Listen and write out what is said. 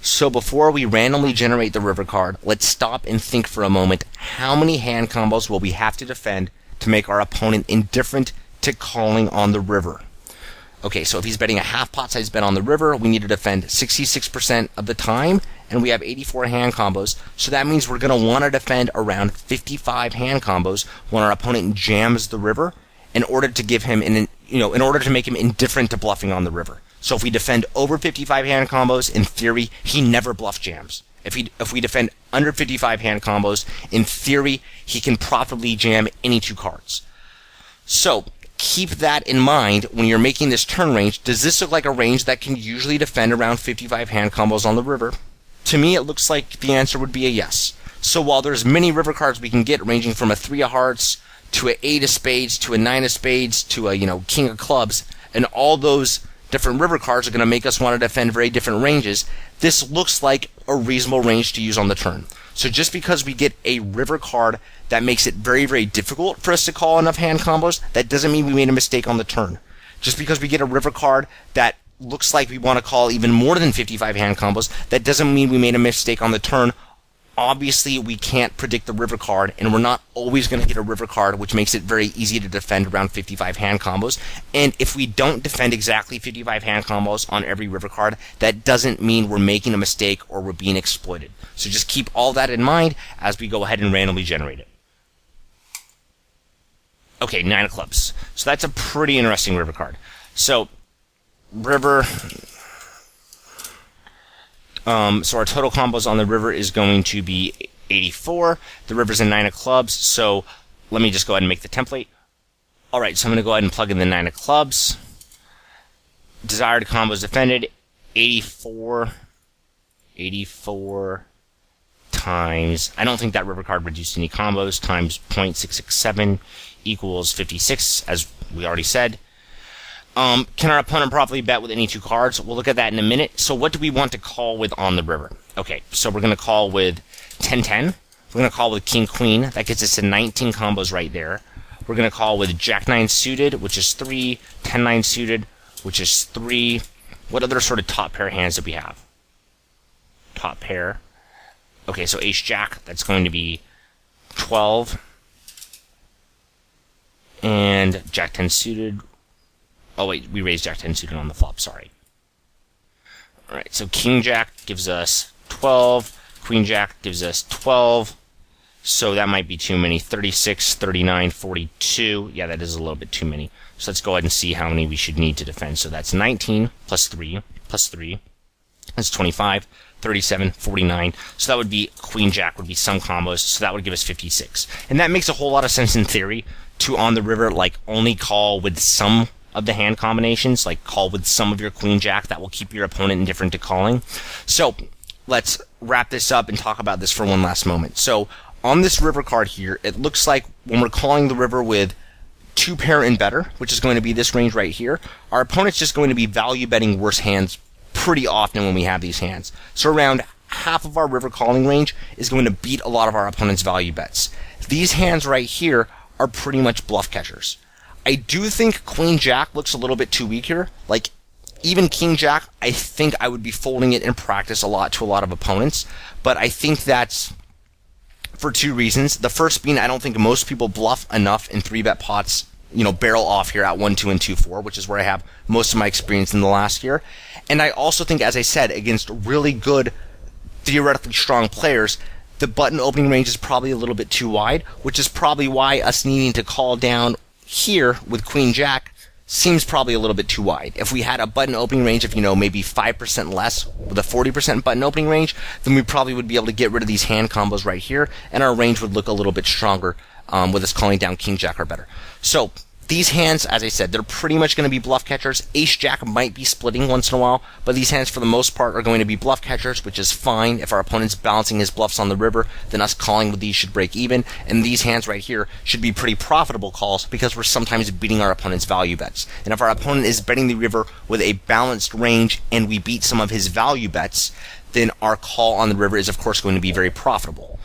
So before we randomly generate the river card, let's stop and think for a moment, how many hand combos will we have to defend to make our opponent indifferent to calling on the river? Okay, so if he's betting a half pot size bet on the river, we need to defend 66% of the time, and we have 84 hand combos, so that means we're going to want to defend around 55 hand combos when our opponent jams the river in order to give him in order to make him indifferent to bluffing on the river. So if we defend over 55 hand combos, in theory, he never bluff jams. If we defend under 55 hand combos, in theory, he can profitably jam any two cards. So keep that in mind when you're making this turn range. Does this look like a range that can usually defend around 55 hand combos on the river? To me, it looks like the answer would be a yes. So while there's many river cards we can get, ranging from a 3 of hearts to an 8 of spades to a 9 of spades to a king of clubs, and all those different river cards are going to make us want to defend very different ranges, this looks like a reasonable range to use on the turn. So just because we get a river card that makes it very, very difficult for us to call enough hand combos, that doesn't mean we made a mistake on the turn. Just because we get a river card that looks like we want to call even more than 55 hand combos, that doesn't mean we made a mistake on the turn. Obviously, we can't predict the river card, and we're not always going to get a river card, which makes it very easy to defend around 55 hand combos. And if we don't defend exactly 55 hand combos on every river card, that doesn't mean we're making a mistake or we're being exploited. So just keep all that in mind as we go ahead and randomly generate it. Okay, 9 of clubs. So that's a pretty interesting river card. So, river... So our total combos on the river is going to be 84. The river's a 9 of clubs, so let me just go ahead and make the template. Alright, so I'm going to go ahead and plug in the 9 of clubs. Desired combos defended, 84 times, I don't think that river card reduced any combos, times 0.667 equals 56, as we already said. Can our opponent properly bet with any two cards? We'll look at that in a minute. So what do we want to call with on the river? Okay, so we're going to call with 10-10. We're going to call with King-Queen. That gets us to 19 combos right there. We're going to call with Jack-9 suited, which is 3. 10-9 suited, which is 3. What other sort of top pair hands do we have? Top pair. Okay, so Ace-Jack, that's going to be 12. And Jack-10 suited. Oh wait, we raised Jack-10 suited on the flop, sorry. Alright, so King-Jack gives us 12, Queen-Jack gives us 12, so that might be too many. 36, 39, 42, yeah, that is a little bit too many. So let's go ahead and see how many we should need to defend. So that's 19 plus 3, that's 25, 37, 49, so that would be Queen-Jack would be some combos, so that would give us 56. And that makes a whole lot of sense in theory to on the river, like only call with some of the hand combinations, like call with some of your Queen-Jack. That will keep your opponent indifferent to calling. So let's wrap this up and talk about this for one last moment. So on this river card here, it looks like when we're calling the river with 2 pair and better, which is going to be this range right here, our opponent's just going to be value betting worse hands pretty often when we have these hands. So around half of our river calling range is going to beat a lot of our opponent's value bets. These hands right here are pretty much bluff catchers. I do think Queen-Jack looks a little bit too weak here. Like, even King-Jack, I think I would be folding it in practice a lot to a lot of opponents. But I think that's for 2 reasons. The first being I don't think most people bluff enough in 3-bet pots, barrel off here at 1-2 and 2-4, which is where I have most of my experience in the last year. And I also think, as I said, against really good, theoretically strong players, the button opening range is probably a little bit too wide, which is probably why us needing to call down here with Queen-Jack seems probably a little bit too wide. If we had a button opening range of, maybe 5% less with a 40% button opening range, then we probably would be able to get rid of these hand combos right here, and our range would look a little bit stronger with us calling down King-Jack or better. So these hands, as I said, they're pretty much going to be bluff catchers. Ace-Jack might be splitting once in a while, but these hands for the most part are going to be bluff catchers, which is fine. If our opponent's balancing his bluffs on the river, then us calling with these should break even, and these hands right here should be pretty profitable calls because we're sometimes beating our opponent's value bets. And if our opponent is betting the river with a balanced range and we beat some of his value bets, then our call on the river is of course going to be very profitable.